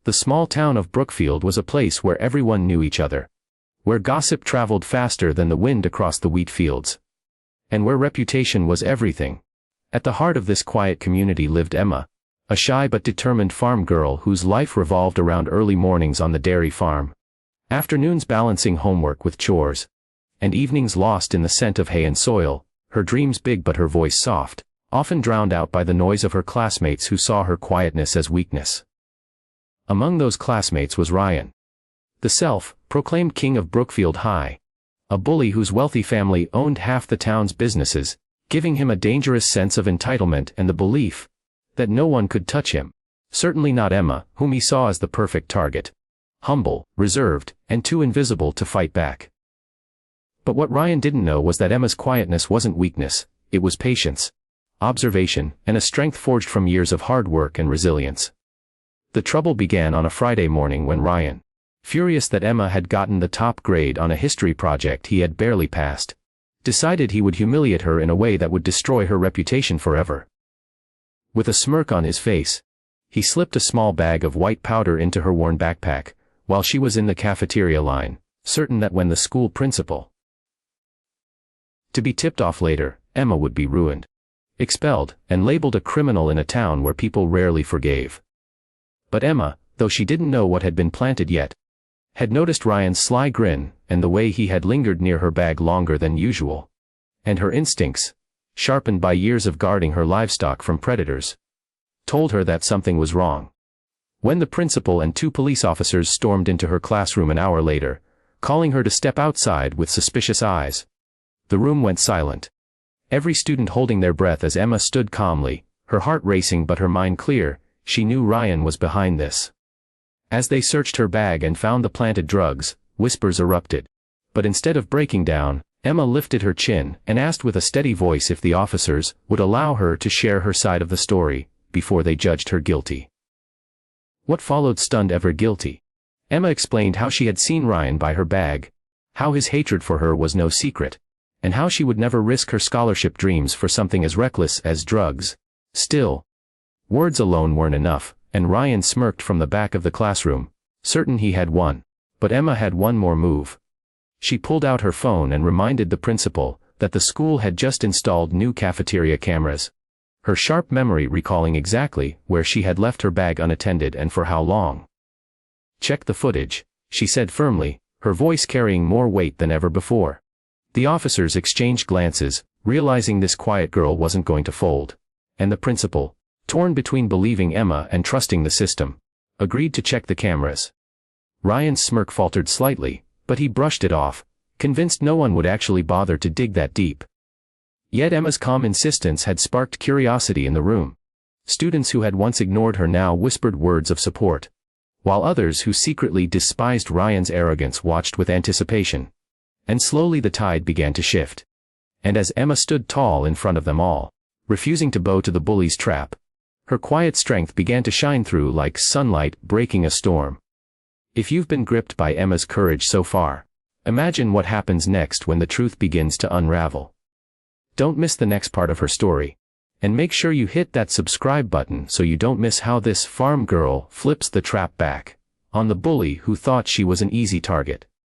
The small town of Brookfield was a place where everyone knew each other, where gossip traveled faster than the wind across the wheat fields, and where reputation was everything. At the heart of this quiet community lived Emma, a shy but determined farm girl whose life revolved around early mornings on the dairy farm, afternoons balancing homework with chores, and evenings lost in the scent of hay and soil, her dreams big but her voice soft, often drowned out by the noise of her classmates who saw her quietness as weakness. Among those classmates was Ryan, the self-proclaimed king of Brookfield High, a bully whose wealthy family owned half the town's businesses, giving him a dangerous sense of entitlement and the belief that no one could touch him, certainly not Emma, whom he saw as the perfect target, humble, reserved, and too invisible to fight back. But what Ryan didn't know was that Emma's quietness wasn't weakness, it was patience, observation, and a strength forged from years of hard work and resilience. The trouble began on a Friday morning when Ryan, furious that Emma had gotten the top grade on a history project he had barely passed, decided he would humiliate her in a way that would destroy her reputation forever. With a smirk on his face, he slipped a small bag of white powder into her worn backpack, while she was in the cafeteria line, certain that when the school principal to be tipped off later, Emma would be ruined, expelled, and labeled a criminal in a town where people rarely forgave. But Emma, though she didn't know what had been planted yet, had noticed Ryan's sly grin and the way he had lingered near her bag longer than usual, and her instincts, sharpened by years of guarding her livestock from predators, told her that something was wrong. When the principal and 2 police officers stormed into her classroom an hour later, calling her to step outside with suspicious eyes, the room went silent. Every student holding their breath as Emma stood calmly, her heart racing but her mind clear. She knew Ryan was behind this. As they searched her bag and found the planted drugs, whispers erupted. But instead of breaking down, Emma lifted her chin and asked with a steady voice if the officers would allow her to share her side of the story, before they judged her guilty. What followed stunned ever guilty. Emma explained how she had seen Ryan by her bag, how his hatred for her was no secret, and how she would never risk her scholarship dreams for something as reckless as drugs. Still, words alone weren't enough, and Ryan smirked from the back of the classroom, certain he had won. But Emma had one more move. She pulled out her phone and reminded the principal that the school had just installed new cafeteria cameras, her sharp memory recalling exactly where she had left her bag unattended and for how long. "Check the footage," she said firmly, her voice carrying more weight than ever before. The officers exchanged glances, realizing this quiet girl wasn't going to fold, and the principal, torn between believing Emma and trusting the system, agreed to check the cameras. Ryan's smirk faltered slightly, but he brushed it off, convinced no one would actually bother to dig that deep. Yet Emma's calm insistence had sparked curiosity in the room. Students who had once ignored her now whispered words of support, while others who secretly despised Ryan's arrogance watched with anticipation. And slowly the tide began to shift. And as Emma stood tall in front of them all, refusing to bow to the bully's trap, her quiet strength began to shine through like sunlight breaking a storm. If you've been gripped by Emma's courage so far, imagine what happens next when the truth begins to unravel. Don't miss the next part of her story. And make sure you hit that subscribe button so you don't miss how this farm girl flips the trap back on the bully who thought she was an easy target.